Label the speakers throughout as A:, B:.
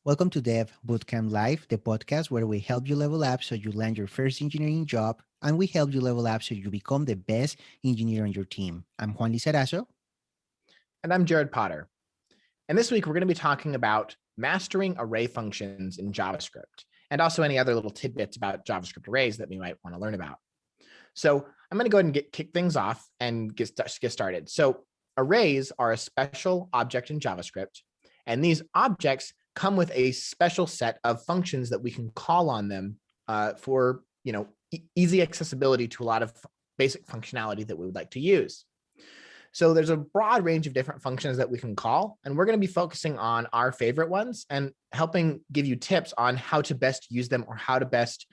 A: Welcome to Dev Bootcamp Live, the podcast where we help you level up so you land your first engineering job, and we help you level up so you become the best engineer on your team. I'm Juan Lizarazo.
B: And I'm Jared Potter. And this week, we're going to be talking about mastering array functions in JavaScript, and also any other little tidbits about JavaScript arrays that we might want to learn about. So I'm going to go ahead and kick things off and get started. So arrays are a special object in JavaScript, and these objects come with a special set of functions that we can call on them for easy accessibility to a lot of basic functionality that we would like to use. So there's a broad range of different functions that we can call, and we're going to be focusing on our favorite ones and helping give you tips on how to best use them or how to best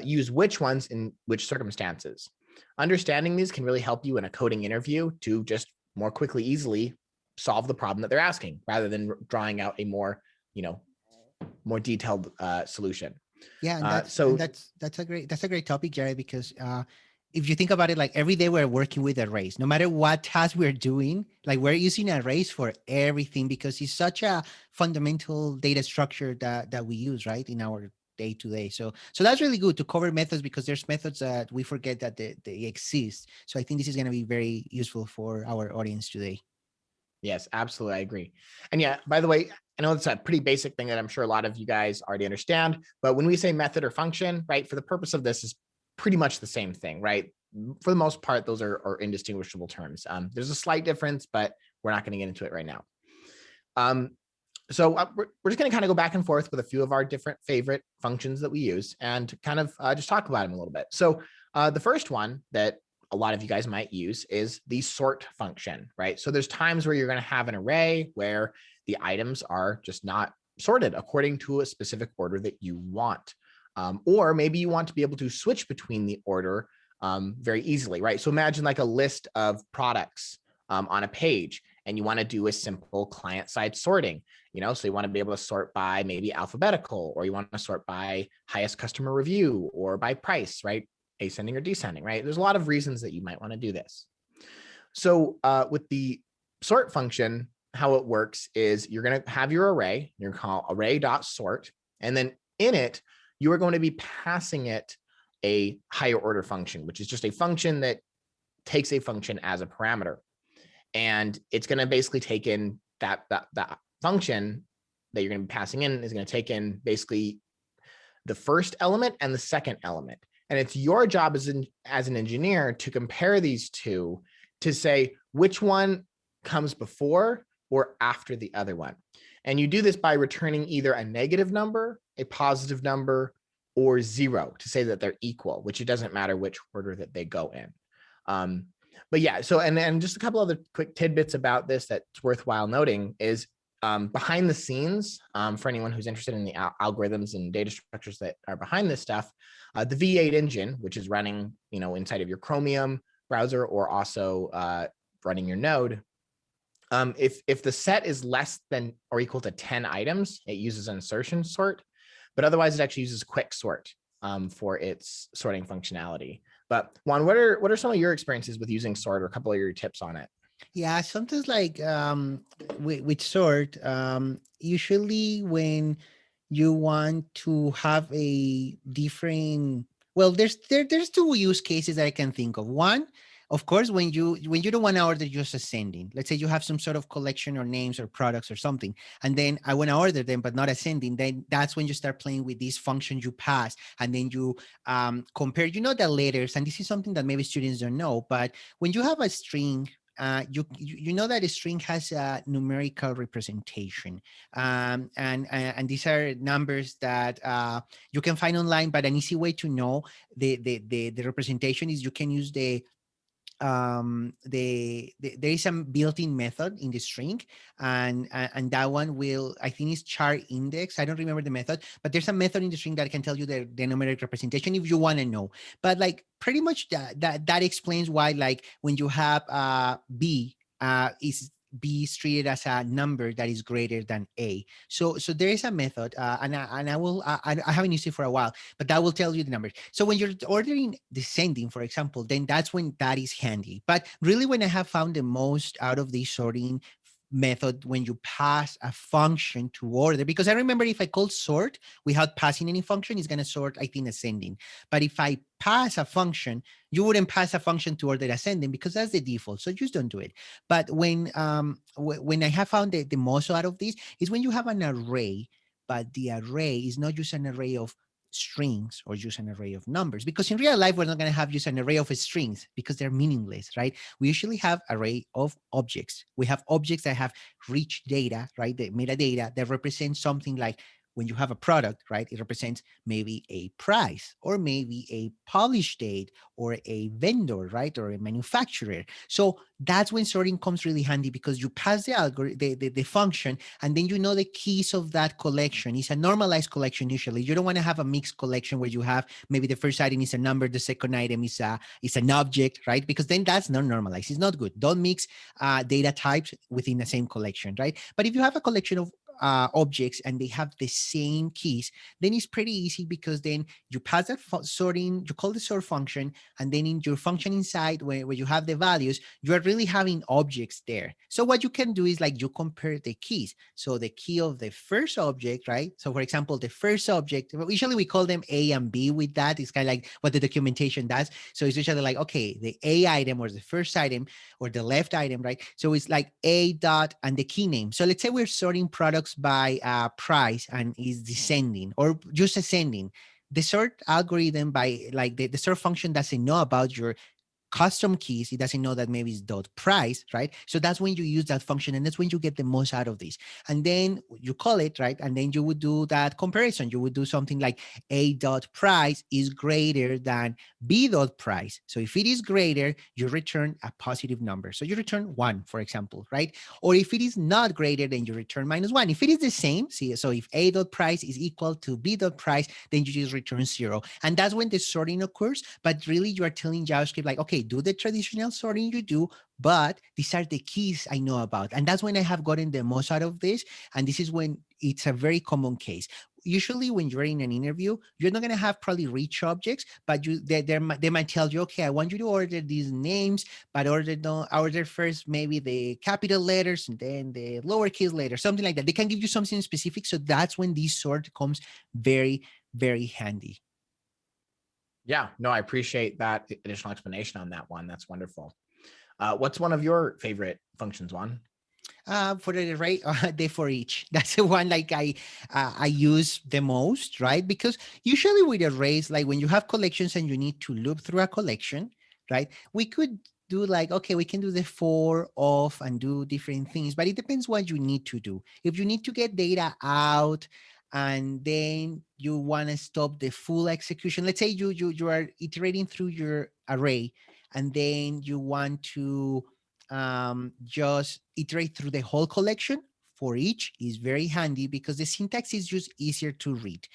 B: use which ones in which circumstances. Understanding these can really help you in a coding interview to just more quickly, easily solve the problem that they're asking, rather than drawing out a more detailed solution.
A: Yeah, and that's a great topic, Jared, because if you think about it, like every day we're working with arrays, no matter what task we're doing, like we're using arrays for everything because it's such a fundamental data structure that we use, right, in our day to day. So that's really good to cover methods because there's methods that we forget that they exist. So I think this is going to be very useful for our audience today.
B: Yes, absolutely. I agree. And yeah, by the way, I know it's a pretty basic thing that I'm sure a lot of you guys already understand, but when we say method or function, right, for the purpose of this is pretty much the same thing, right? For the most part, those are indistinguishable terms. There's a slight difference, but we're not going to get into it right now. So we're just going to kind of go back and forth with a few of our different favorite functions that we use and kind of just talk about them a little bit. So the first one that a lot of you guys might use is the sort function, right? So there's times where you're going to have an array where the items are just not sorted according to a specific order that you want. Or maybe you want to be able to switch between the order very easily, right? So imagine like a list of products on a page, and you want to do a simple client-side sorting, so you want to be able to sort by maybe alphabetical, or you want to sort by highest customer review or by price, right? Ascending or descending, right? There's a lot of reasons that you might want to do this. So with the sort function, how it works is you're going to have your array, you're going to call array.sort, and then in it, you are going to be passing it a higher order function, which is just a function that takes a function as a parameter. And it's going to basically take in that function that you're going to be passing in is going to take in basically the first element and the second element. And it's your job as an engineer to compare these two to say which one comes before or after the other one. And you do this by returning either a negative number, a positive number, or 0 to say that they're equal, which it doesn't matter which order that they go in. But yeah, so and just a couple other quick tidbits about this that's worthwhile noting is behind the scenes, for anyone who's interested in the algorithms and data structures that are behind this stuff, the V8 engine, which is running inside of your Chromium browser or also running your node, if the set is less than or equal to 10 items, it uses an insertion sort, but otherwise it actually uses quick sort for its sorting functionality. But Juan, what are some of your experiences with using sort, or a couple of your tips on it?
A: Yeah, sometimes like with sort, usually when you want to have a different, well, there's two use cases that I can think of. One, of course, when you don't want to order just ascending. Let's say you have some sort of collection or names or products or something, and then I want to order them but not ascending. Then that's when you start playing with these functions you pass, and then you compare. The letters, and this is something that maybe students don't know, but when you have a string. You know that a string has a numerical representation, and these are numbers that you can find online. But an easy way to know the representation is you can use there is some built-in method in the string, and that one will, I think, is char index. I don't remember the method, but there's a method in the string that can tell you the numeric representation if you want to know. But like pretty much that explains why, like when you have b is treated as a number that is greater than a. So there is a method, and I haven't used it for a while, but that will tell you the numbers. So when you're ordering descending, for example, then that's when that is handy. But really, when I have found the most out of this sorting method when you pass a function to order. Because I remember if I call sort without passing any function, it's going to sort, I think, ascending. But if I pass a function, you wouldn't pass a function to order ascending because that's the default. So just don't do it. But when I have found the most out of this is when you have an array, but the array is not just an array of strings or just an array of numbers, because in real life we're not going to have just an array of strings because they're meaningless, right? We usually have array of objects. We have objects that have rich data, right? The metadata that represents something like, when you have a product, right, it represents maybe a price or maybe a publish date or a vendor, right, or a manufacturer. So that's when sorting comes really handy, because you pass the algorithm, the function, and then you know the keys of that collection. It's a normalized collection usually. You don't want to have a mixed collection where you have maybe the first item is a number, the second item is an object, right? Because then that's not normalized. It's not good. Don't mix data types within the same collection, right? But if you have a collection of objects and they have the same keys, then it's pretty easy, because then you pass that sorting, you call the sort function, and then in your function inside where you have the values, you are really having objects there. So what you can do is like you compare the keys. So the key of the first object, right? So for example, the first object, usually we call them A and B with that. It's kind of like what the documentation does. So it's usually like, okay, the A item or the first item or the left item, right? So it's like A dot and the key name. So let's say we're sorting products by price and is descending or just ascending. The sort algorithm by like the sort function doesn't know about your custom keys. It doesn't know that maybe it's dot price, right? So that's when you use that function, and that's when you get the most out of this. And then you call it, right? And then you would do that comparison. You would do something like A dot price is greater than B dot price. So if it is greater, you return a positive number. So you return 1, for example, right? Or if it is not greater, then you return -1. If it is the same, see, so if A dot price is equal to B dot price, then you just return 0. And that's when the sorting occurs. But really, you are telling JavaScript like, okay, do the traditional sorting you do, but these are the keys I know about. And that's when I have gotten the most out of this. And this is when it's a very common case. Usually when you're in an interview, you're not going to have probably rich objects, but they might tell you, okay, I want you to order these names, but order first maybe the capital letters and then the lowercase letters, something like that. They can give you something specific. So that's when this sort comes very, very handy.
B: Yeah, no, I appreciate that additional explanation on that one. That's wonderful. What's one of your favorite functions, Juan?
A: For the array, the for each. That's the one like I use the most, right? Because usually with arrays, like when you have collections and you need to loop through a collection, right? We could do like, okay, we can do the for of and do different things, but it depends what you need to do. If you need to get data out and then you want to stop the full execution, let's say you are iterating through your array and then you want to just iterate through the whole collection. For each is very handy because the syntax is just easier to read.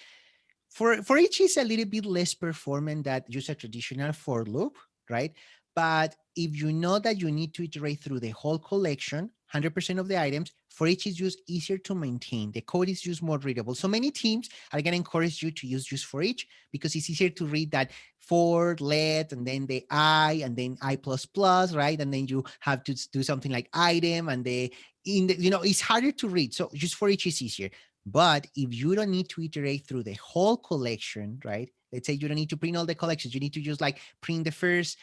A: For each is a little bit less performant than use a traditional for loop, right? But if you know that you need to iterate through the whole collection, 100% of the items, for each is just easier to maintain. The code is just more readable. So many teams are going to encourage you to use just for each because it's easier to read that for let and then the I and then I plus plus, right? And then you have to do something like item and it's harder to read. So just for each is easier. But if you don't need to iterate through the whole collection, right? Let's say you don't need to print all the collections. You need to just like print the first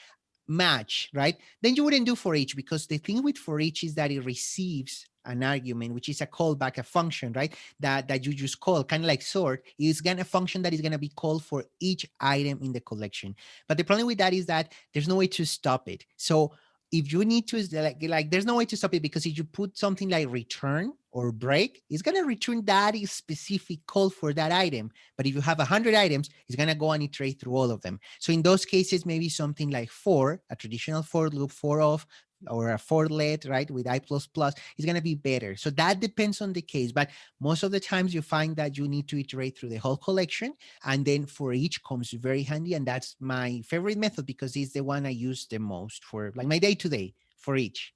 A: match, right? Then you wouldn't do for each, because the thing with for each is that it receives an argument, which is a callback, a function, right? That you just call, kind of like sort, is gonna function that is gonna be called for each item in the collection. But the problem with that is that there's no way to stop it. So if you need to like there's no way to stop it, because if you put something like return or break, it's going to return that specific call for that item. But if you have 100 items, it's going to go and iterate through all of them. So in those cases, maybe something like for, a traditional for loop, for of, or a for let, right, with I plus plus is going to be better. So that depends on the case. But most of the times you find that you need to iterate through the whole collection, and then for each comes very handy. And that's my favorite method because it's the one I use the most for like my day to day for each.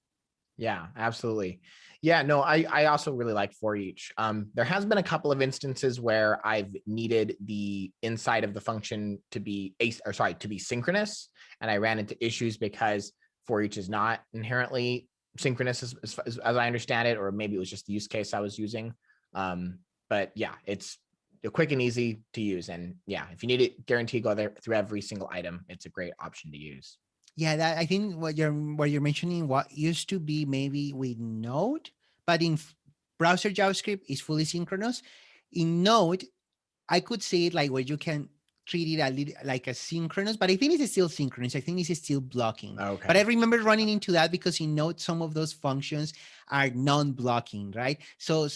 B: Yeah, absolutely. Yeah, no, I also really like for each. There has been a couple of instances where I've needed the inside of the function to be to be synchronous, and I ran into issues because for each is not inherently synchronous as I understand it, or maybe it was just the use case I was using. But yeah, it's quick and easy to use. And yeah, if you need it, guarantee go there through every single item. It's a great option to use.
A: Yeah, that I think what you're mentioning, what used to be maybe with Node, but in browser JavaScript is fully synchronous. In Node, I could say it like where you can treat it a little like a synchronous, but I think it's still synchronous. I think it's still blocking. But I
B: Okay.
A: remember running into that because in Node, some of those functions are non-blocking, right? So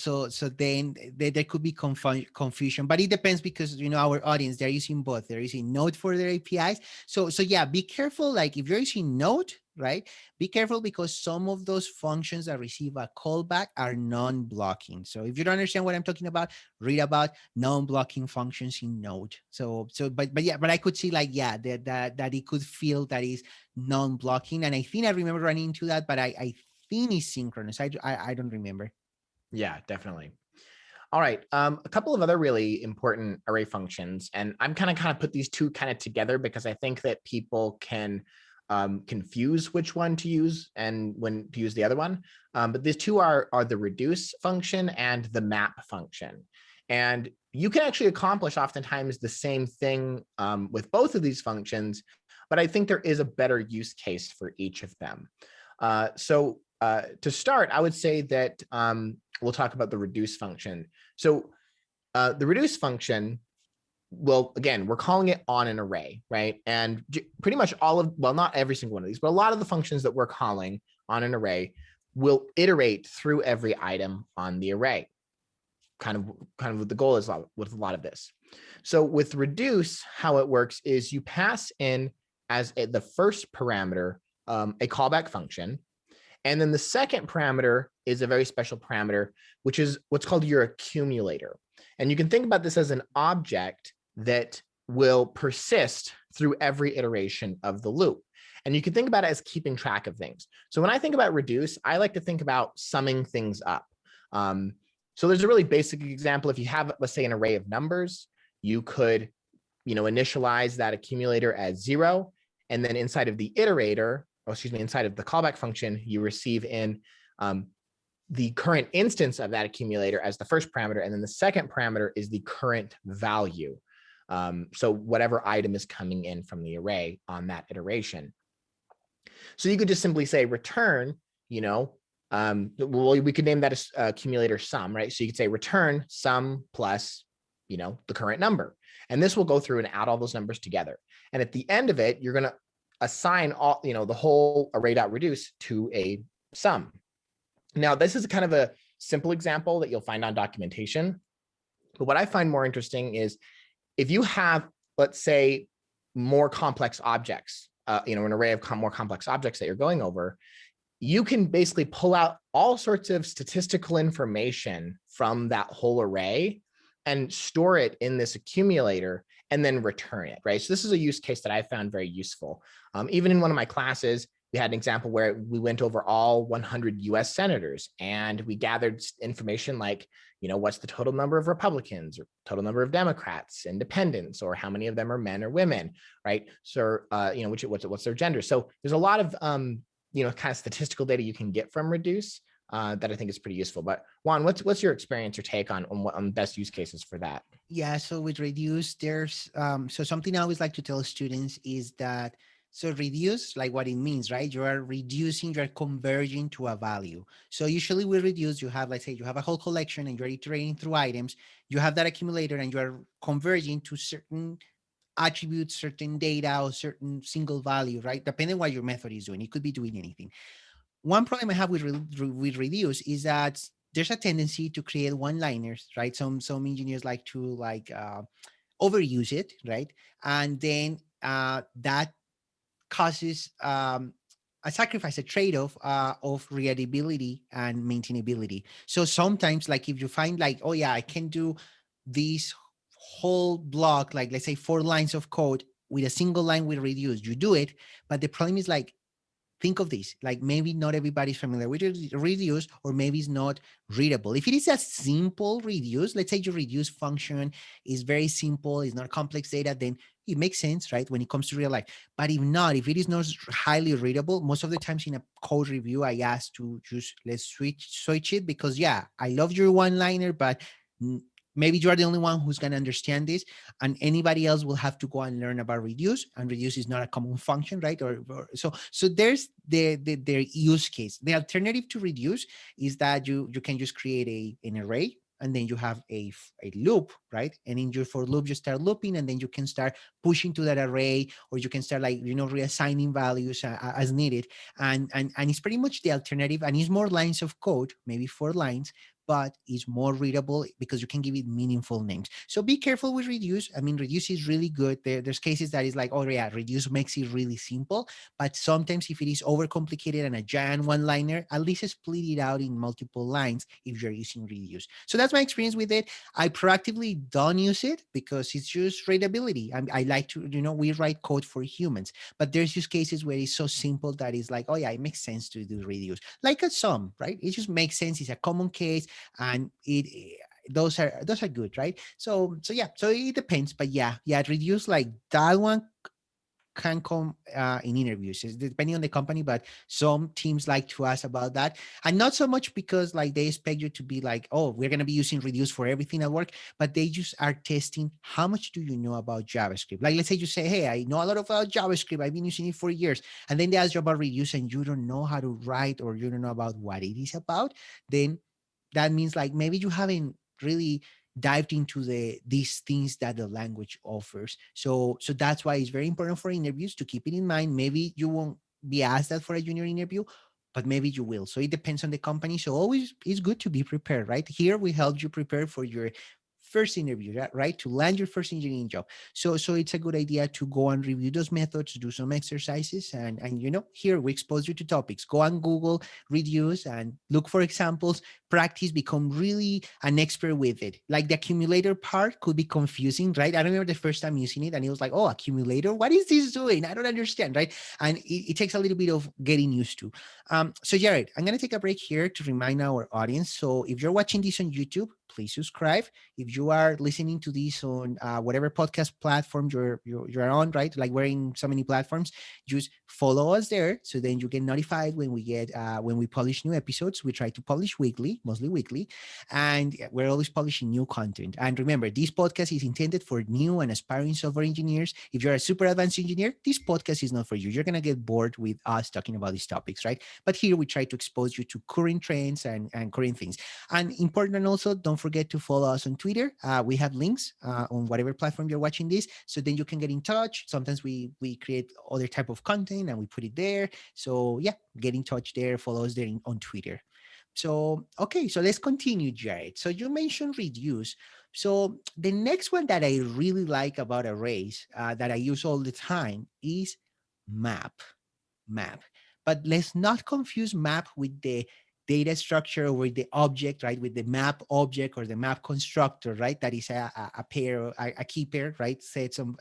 A: then there could be confusion, but it depends because our audience, they're using both. They're using Node for their APIs. So yeah, be careful. Like if you're using Node, right? Be careful because some of those functions that receive a callback are non-blocking. So if you don't understand what I'm talking about, read about non-blocking functions in Node. But I could see like that it could feel that is non-blocking, and I think I remember running into that, but I think it's synchronous. I don't remember.
B: Yeah, definitely. All right. A couple of other really important array functions, and I'm kind of put these two kind of together because I think that people can confuse which one to use and when to use the other one. But these two are the reduce function and the map function. And you can actually accomplish oftentimes the same thing with both of these functions, but I think there is a better use case for each of them. To start, I would say that we'll talk about the reduce function. So the reduce function, well, again, we're calling it on an array, right? And pretty much all of, well, not every single one of these, but a lot of the functions that we're calling on an array will iterate through every item on the array. Kind of what the goal is with a lot of this. So with reduce, how it works is you pass in as the first parameter a callback function. And then the second parameter is a very special parameter, which is what's called your accumulator. And you can think about this as an object that will persist through every iteration of the loop. And you can think about it as keeping track of things. So when I think about reduce, I like to think about summing things up. So there's a really basic example. If you have, let's say, an array of numbers, you could, initialize that accumulator as 0. And then inside of the iterator, inside of the callback function, you receive in the current instance of that accumulator as the first parameter. And then the second parameter is the current value. So whatever item is coming in from the array on that iteration. So you could just simply say return, well, we could name that as accumulator sum, right? So you could say return sum plus, the current number. And this will go through and add all those numbers together. And at the end of it, you're going to assign all, the whole array.reduce to a sum. Now, this is kind of a simple example that you'll find on documentation. But what I find more interesting is if you have, let's say, more complex objects, an array of more complex objects that you're going over, you can basically pull out all sorts of statistical information from that whole array and store it in this accumulator and then return it, right? So this is a use case that I found very useful. Even in one of my classes, we had an example where we went over all 100 US senators and we gathered information like, what's the total number of Republicans or total number of Democrats, independents, or how many of them are men or women, right? So, what's their gender? So there's a lot of, kind of statistical data you can get from reduce that I think is pretty useful. But Juan, what's your experience or take on best use cases for that?
A: Yeah, so with reduce, there's so something I always like to tell students is that so reduce, like what it means, right? You are reducing, you're converging to a value. So usually we reduce, you have, let's say you have a whole collection and you're iterating through items, you have that accumulator and you're converging to certain attributes, certain data, or certain single value, right? Depending on what your method is doing, it could be doing anything. One problem I have with reduce is that there's a tendency to create one-liners, right? Some engineers like to overuse it, right? And then that causes a sacrifice, a trade-off of reliability and maintainability. So sometimes, like if you find like, oh yeah, I can do this whole block, like let's say 4 lines of code with a single line with reduce, you do it, but the problem is like think of this, like maybe not everybody's familiar with reduce, or maybe it's not readable. If it is a simple reduce, let's say your reduce function is very simple, it's not complex data, then it makes sense, right? When it comes to real life. But if not, if it is not highly readable, most of the times in a code review, I ask to just let's switch it because yeah, I love your one liner, but maybe you are the only one who's going to understand this, and anybody else will have to go and learn about reduce, and reduce is not a common function, right? So there's their use case. The alternative to reduce is that you can just create an array, and then you have a loop, right? And in your for loop, you start looping, and then you can start pushing to that array, or you can start like reassigning values as needed. And it's pretty much the alternative, and it's more lines of code, maybe 4 lines, but it's more readable because you can give it meaningful names. So be careful with reduce. I mean, reduce is really good. There's cases that is like, oh yeah, reduce makes it really simple. But sometimes if it is overcomplicated and a giant one-liner, at least split it out in multiple lines if you're using reduce. So that's my experience with it. I proactively don't use it because it's just readability. I like to, we write code for humans, but there's just cases where it's so simple that it's like, oh yeah, it makes sense to do reduce. Like a sum, right? It just makes sense. It's a common case, and those are good, right? So yeah, so it depends, but yeah, reduce like that one can come in interviews. It's depending on the company, but some teams like to ask about that, and not so much because like they expect you to be like, oh, we're going to be using reduce for everything at work, but they just are testing how much do you know about JavaScript. Like let's say you say, hey, I know a lot about JavaScript, I've been using it for years, and then they ask you about reduce and you don't know how to write, or you don't know about what it is about. Then that means like maybe you haven't really dived into these things that the language offers. So that's why it's very important for interviews to keep it in mind. Maybe you won't be asked that for a junior interview, but maybe you will. So it depends on the company. So always it's good to be prepared, right? Here we help you prepare for your first interview, right? To land your first engineering job. So it's a good idea to go and review those methods, do some exercises, and here we expose you to topics. Go on Google, reduce, and look for examples. Practice, become really an expert with it. Like the accumulator part could be confusing, right? I remember the first time using it, and it was like, oh, accumulator, what is this doing? I don't understand, right? And it takes a little bit of getting used to. So Jared, I'm going to take a break here to remind our audience. So if you're watching this on YouTube, please subscribe. If you are listening to this on whatever podcast platform you're on, right? Like we're in so many platforms, just follow us there, so then you get notified when when we publish new episodes. We try to publish weekly, mostly weekly, and we're always publishing new content. And remember, this podcast is intended for new and aspiring software engineers. If you're a super advanced engineer, this podcast is not for you. You're gonna get bored with us talking about these topics, right? But here we try to expose you to current trends and current things. And important also, don't forget to follow us on Twitter. We have links on whatever platform you're watching this, so then you can get in touch. Sometimes we create other type of content and we put it there. So yeah, get in touch there, follow us there on Twitter. So okay, so let's continue, Jared. So you mentioned reduce. So the next one that I really like about arrays that I use all the time is map map. But let's not confuse map with the data structure or with the object, right? With the map object or the map constructor, right? That is a pair, a key pair, right? Set some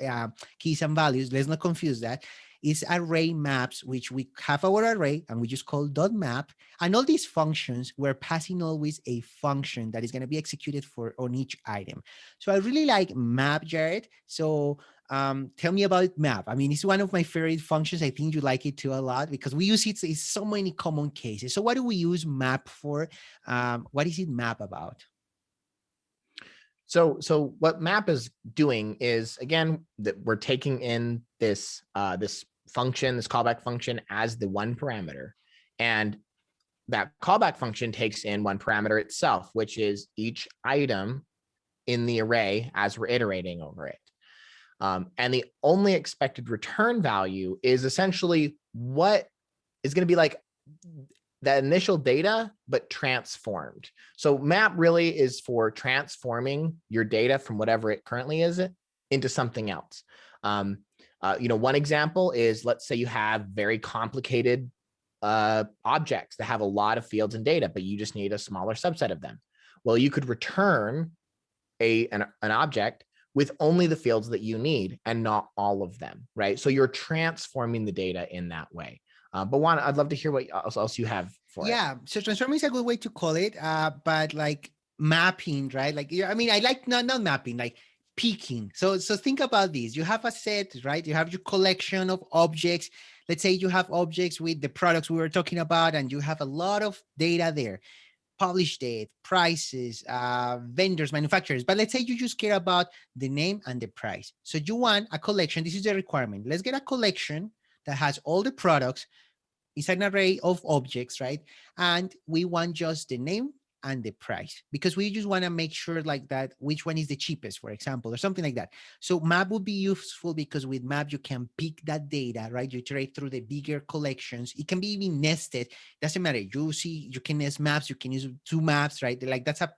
A: keys and values. Let's not confuse that. It's array maps, which we have our array and we just call dot map. And all these functions, we're passing always a function that is going to be executed for on each item. So I really like map, Jared. So tell me about map. I mean, it's one of my favorite functions. I think you like it too a lot because we use it in so many common cases. So what do we use map for? What is it map about?
B: So what map is doing is, again, that we're taking in this function, this callback function, as the one parameter, and that callback function takes in one parameter itself, which is each item in the array as we're iterating over it. And the only expected return value is essentially what is going to be like the initial data, but transformed. So map really is for transforming your data from whatever it currently is into something else. One example is, let's say you have very complicated objects that have a lot of fields and data, but you just need a smaller subset of them. Well, you could return an object with only the fields that you need and not all of them, right? So you're transforming the data in that way. But Juan, I'd love to hear what else you have for it.
A: Yeah, so transforming is a good way to call it, but like mapping, right? Like, yeah, I mean, I like not mapping, like picking. So think about this. You have a set, right? You have your collection of objects. Let's say you have objects with the products we were talking about, and you have a lot of data there. Publish date, prices, vendors, manufacturers. But let's say you just care about the name and the price. So you want a collection. This is the requirement. Let's get a collection that has all the products. It's an array of objects, right? And we want just the name and the price because we just want to make sure like that which one is the cheapest, for example, or something like that. So map would be useful because with map you can pick that data, right? You iterate through the bigger collections. It can be even nested. Doesn't matter. You can nest maps. You can use two maps, right? Like that's up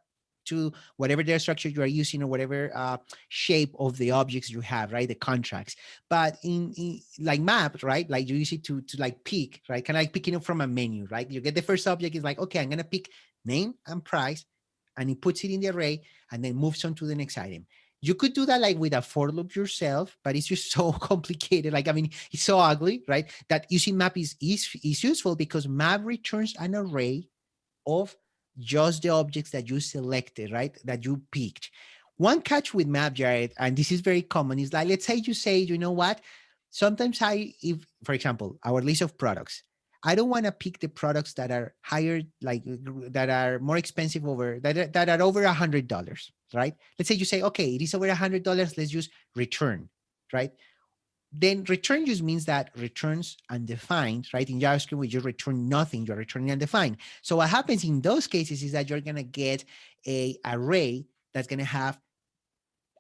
A: to whatever data structure you are using or whatever shape of the objects you have, right? The contracts. But in like maps, right? Like you use it to like pick, right? Kind of like picking up from a menu, right? You get the first object, is like, okay, I'm gonna pick name and price, and it puts it in the array and then moves on to the next item. You could do that like with a for loop yourself, but it's just so complicated. Like, I mean, it's so ugly, right? That using map is useful because map returns an array of just the objects that you selected, right? That you picked. One catch with map, Jared, and this is very common, is like, let's say you say, you know what? Sometimes if, for example, our list of products, I don't want to pick the products that are higher, like that are more expensive that are over $100, right? Let's say you say, okay, it is over $100. Let's use return, right? Then return just means that returns undefined, right? In JavaScript, we just return nothing, you're returning undefined. So what happens in those cases is that you're going to get a array that's going to have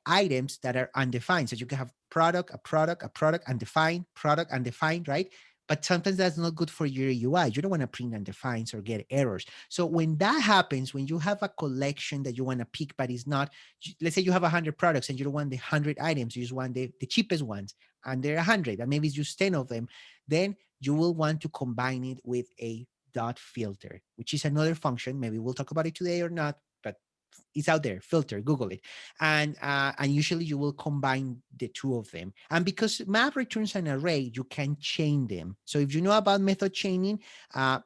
A: items that are undefined. So you can have product, a product, a product, undefined, right? But sometimes that's not good for your UI. You don't want to print undefined or get errors. So when that happens, when you have a collection that you want to pick, but it's not, let's say you have 100 products and you don't want the 100 items, you just want the cheapest ones, and there are 100, and maybe it's just 10 of them, then you will want to combine it with a dot filter, which is another function. Maybe we'll talk about it today or not, but it's out there. Filter, Google it, and usually you will combine the two of them. And because map returns an array, you can chain them. So if you know about method chaining,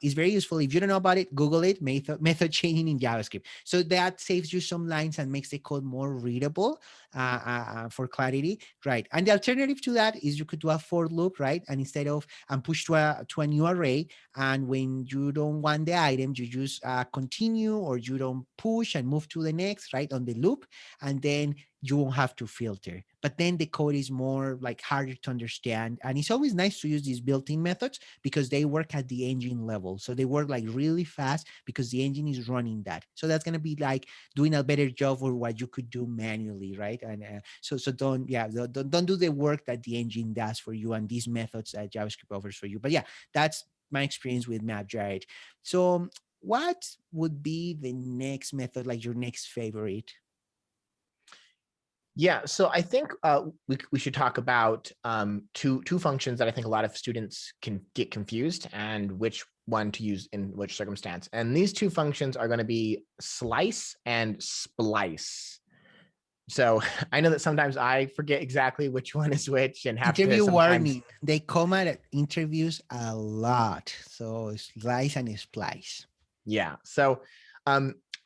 A: it's very useful. If you don't know about it, Google it. Method chaining in JavaScript. So that saves you some lines and makes the code more readable for clarity, right? And the alternative to that is you could do a for loop, right? And instead of push to a new array, and when you don't want the item, you just continue, or you don't push and move to the next, right, on the loop, and then you won't have to filter. But then the code is more like harder to understand. And it's always nice to use these built-in methods because they work at the engine level. So they work like really fast because the engine is running that. So that's going to be like doing a better job for what you could do manually, right? And so don't do the work that the engine does for you and these methods that JavaScript offers for you. But yeah, that's my experience with map, Jared. So what would be the next method, like your next favorite?
B: Yeah, so I think we should talk about two functions that I think a lot of students can get confused and which one to use in which circumstance. And these two functions are going to be slice and splice. So I know that sometimes I forget exactly which one is which and have to
A: Interview
B: sometimes.
A: warning. They come at interviews a lot. So slice and splice.
B: Yeah. So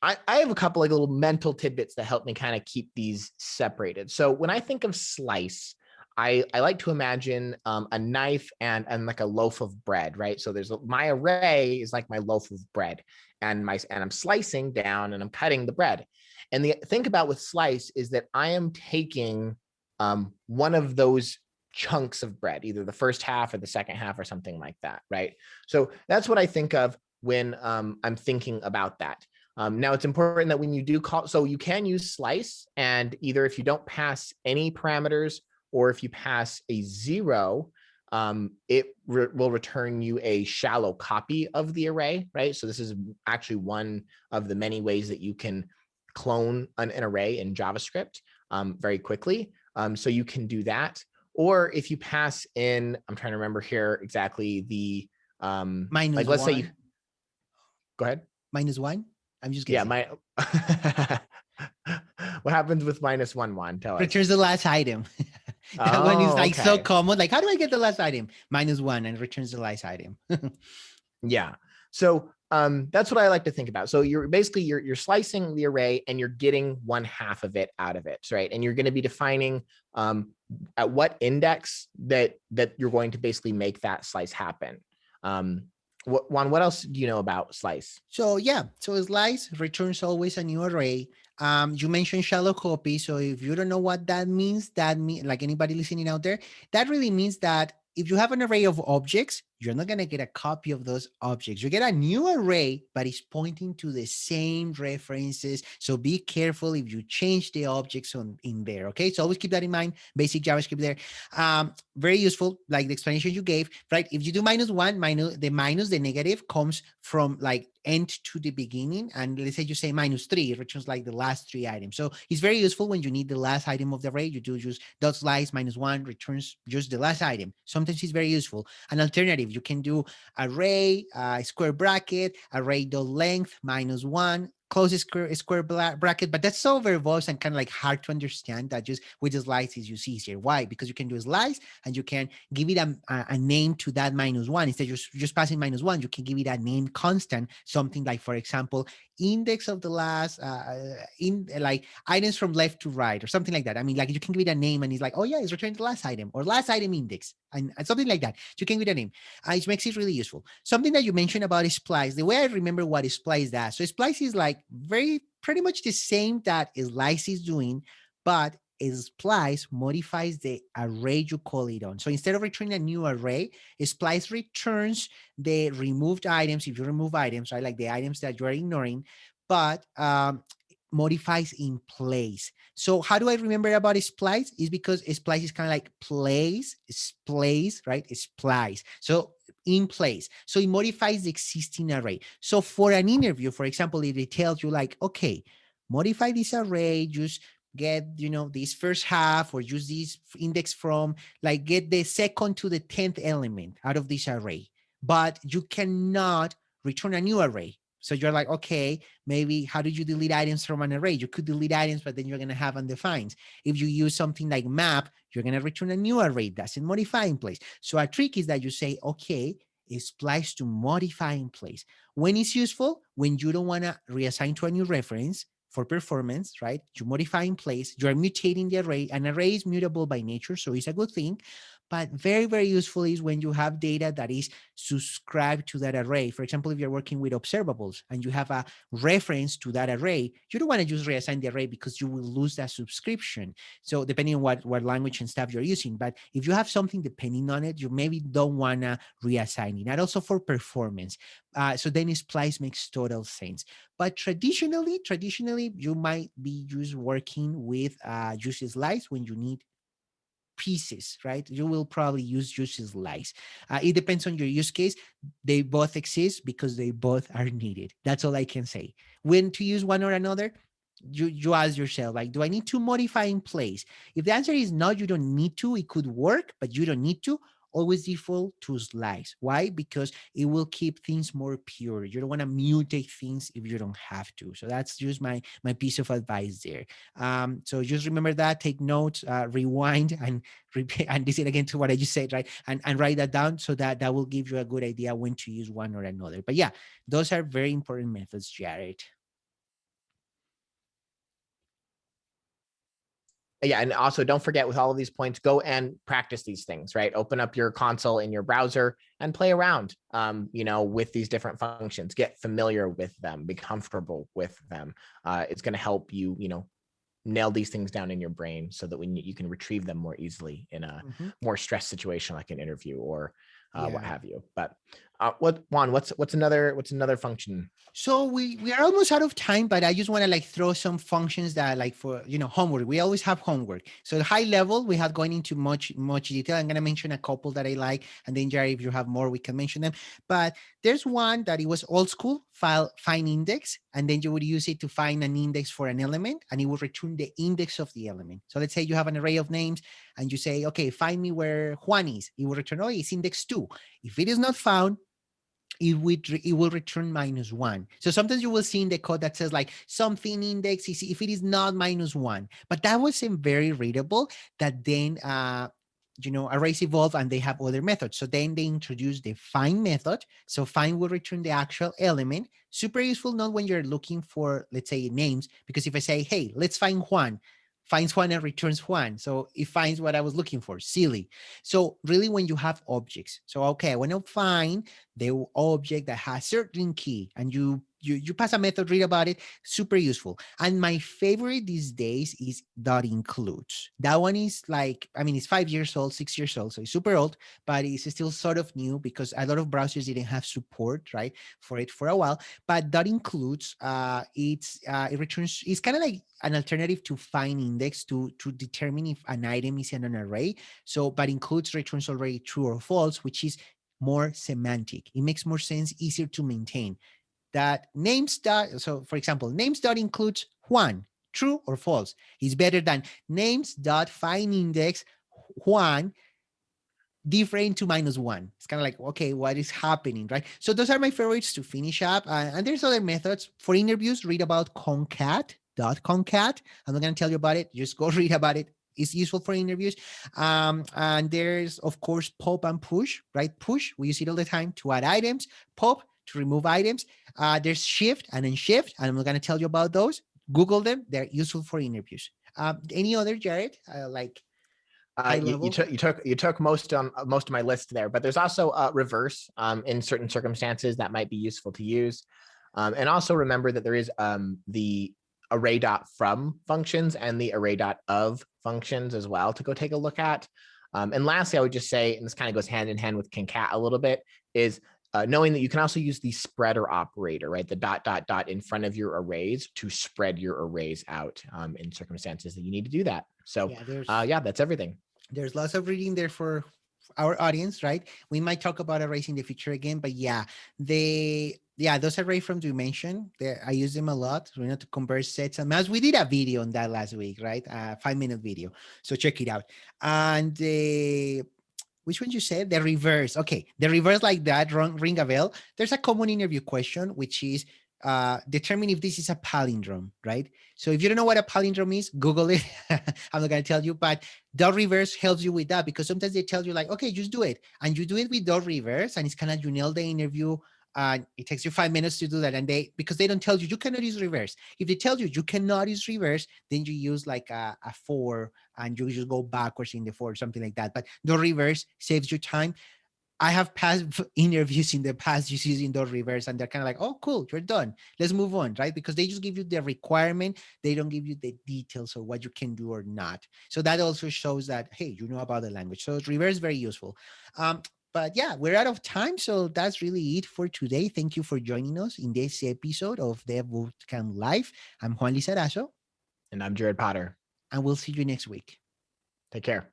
B: I have a couple like little mental tidbits that help me kind of keep these separated. So when I think of slice, I like to imagine a knife and like a loaf of bread, right? So there's my array is like my loaf of bread, and I'm slicing down and I'm cutting the bread. And the think about with slice is that I am taking one of those chunks of bread, either the first half or the second half or something like that, right? So that's what I think of when I'm thinking about that. Now it's important that when you do call, so you can use slice, and either if you don't pass any parameters or if you pass a 0, it will return you a shallow copy of the array, right? So this is actually one of the many ways that you can clone an array in JavaScript very quickly. So you can do that. Or if you pass in, I'm trying to remember here exactly the,
A: Minus
B: like, let's
A: one.
B: say you, go ahead.
A: -1. I'm just
B: Yeah,
A: guessing.
B: what happens with -1, Juan? Tell us.
A: Returns the last item. That one is
B: Oh,
A: like so
B: okay.
A: common. Like, how do I get the last item? -1 and returns the last item.
B: Yeah. So That's what I like to think about. So you're basically you're slicing the array and you're getting 1/2 of it out of it, right? And you're going to be defining at what index that you're going to basically make that slice happen. Juan, what else do you know about slice?
A: So yeah, so slice returns always a new array. You mentioned shallow copy. So if you don't know what that means like anybody listening out there, that really means that if you have an array of objects, you're not gonna get a copy of those objects. You get a new array, but it's pointing to the same references. So be careful if you change the objects in there. Okay, so always keep that in mind. Basic JavaScript there. Very useful, like the explanation you gave, right? If you do -1, the negative comes from like end to the beginning. And let's say you say -3, it returns like the last 3 items. So it's very useful when you need the last item of the array. You do just dot slice -1 returns just the last item. Sometimes it's very useful. An alternative, you can do array, square bracket, array dot length -1, close square bracket, but that's so verbose and kind of like hard to understand that just with the slice is just easier. Why? Because you can do a slice and you can give it a name to that -1. Instead of just passing -1, you can give it a name constant, something like, for example, index of the last, in like items from left to right or something like that. I mean, like you can give it a name and it's like, oh yeah, it's returning the last item or last item index and something like that. You can give it a name. It makes it really useful. Something that you mentioned about Splice, the way I remember what Splice does. So Splice is like very pretty much the same that Slice is doing, but Splice modifies the array you call it on. So instead of returning a new array, Splice returns the removed items. If you remove items, right, like the items that you are ignoring, but modifies in place. So how do I remember about Splice? Is because Splice is kind of like place, right? Splice. So in place. So it modifies the existing array. So for an interview, for example, if it tells you like, okay, modify this array, just get, this first half or use this index from like get the second to the 10th element out of this array, but you cannot return a new array. So you're like, okay, maybe how did you delete items from an array? You could delete items, but then you're going to have undefined. If you use something like map, you're going to return a new array. Doesn't modify in place. So a trick is that you say, okay, Splice to modify in place. When it's useful, when you don't want to reassign to a new reference for performance, right? You modify in place, you're mutating the array. An array is mutable by nature, so it's a good thing. But very, very useful is when you have data that is subscribed to that array. For example, if you're working with observables and you have a reference to that array, you don't want to just reassign the array because you will lose that subscription. So depending on what language and stuff you're using. But if you have something depending on it, you maybe don't want to reassign it. And also for performance. So then Splice makes total sense. But traditionally, you might be just working with just slice when you need pieces, right? You will probably use slice. It depends on your use case. They both exist because they both are needed. That's all I can say. When to use one or another, you ask yourself, like, do I need to modify in place? If the answer is no, you don't need to. It could work, but you don't need to. Always default to slice. Why? Because it will keep things more pure. You don't want to mutate things if you don't have to. So that's just my piece of advice there. So just remember that, take notes, rewind and repeat and listen again to what I just said, right? And write that down so that will give you a good idea when to use one or another. But yeah, those are very important methods, Jared.
B: Yeah, and also don't forget with all of these points, go and practice these things, right? Open up your console in your browser and play around, with these different functions. Get familiar with them, be comfortable with them. It's going to help you, nail these things down in your brain so that when you can retrieve them more easily in a more stressed situation like an interview or what have you. But Juan, what's another function?
A: So we are almost out of time, but I just want to like throw some functions that like for homework. We always have homework. So the high level, we have going into much detail. I'm gonna mention a couple that I like, and then Jerry, if you have more, we can mention them. But there's one that it was old school, find index, and then you would use it to find an index for an element, and it will return the index of the element. So let's say you have an array of names, and you say, okay, find me where Juan is. It will return, oh, it's index 2. If it is not found, it will return -1. So sometimes you will see in the code that says like something index is if it is not -1, but that wasn't very readable. That then arrays evolve and they have other methods. So then they introduce the find method. So find will return the actual element. Super useful, not when you're looking for, let's say, names, because if I say, hey, let's find Juan, finds Juan and returns Juan. So it finds what I was looking for, silly. So really when you have objects, so okay, I want to find the object that has certain key, and you pass a method, read about it, super useful. And my favorite these days is dot includes. That one is like, I mean, it's 5 years old, 6 years old, so it's super old, but it's still sort of new because a lot of browsers didn't have support, right, for it for a while. But that includes it returns, it's kind of like an alternative to find index to determine if an item is in an array. So, but includes returns already true or false, which is more semantic. It makes more sense, easier to maintain. That names dot, so for example, names dot includes Juan, true or false, is better than names dot find index Juan different to -1. It's kind of like, okay, what is happening, right? So those are my favorites to finish up. And there's other methods for interviews. Read about concat. I'm not going to tell you about it. Just go read about it. It's useful for interviews. And there's, of course, pop and push, right? Push, we use it all the time to add items. Pop, to remove items. There's shift and unshift, and I'm not going to tell you about those. Google them. They're useful for interviews. Any other, Jared? Like high
B: You
A: level?
B: took most of my list there, but there's also reverse in certain circumstances that might be useful to use, and also remember that there is the array dot from functions and the array dot of functions as well to go take a look at. And lastly, I would just say, and this kind of goes hand in hand with concat a little bit, is knowing that you can also use the spreader operator, right? The dot, dot, dot in front of your arrays to spread your arrays out in circumstances that you need to do that. So yeah, that's everything.
A: There's lots of reading there for our audience, right? We might talk about arrays in the future again, but yeah, those array from Dimension, I use them a lot. So we need to convert sets and maps. We did a video on that last week, right? 5-minute video. So check it out. And which one you said? The reverse. Okay, the reverse like that, ring a bell. There's a common interview question, which is determine if this is a palindrome, right? So if you don't know what a palindrome is, Google it. I'm not going to tell you, but dot reverse helps you with that because sometimes they tell you like, okay, just do it. And you do it with dot reverse and it's kind of, you nail the interview. And it takes you 5 minutes to do that. And because they don't tell you, you cannot use reverse. If they tell you, you cannot use reverse, then you use like a 4 and you just go backwards in the 4, something like that. But the reverse saves you time. I have passed interviews in the past just using the reverse, and they're kind of like, oh, cool, you're done. Let's move on, right? Because they just give you the requirement. They don't give you the details of what you can do or not. So that also shows that, hey, you know about the language. So reverse, very useful. But yeah, we're out of time. So that's really it for today. Thank you for joining us in this episode of the Bootcamp Live. I'm Juan Lizarazo.
B: And I'm Jared Potter.
A: And we'll see you next week.
B: Take care.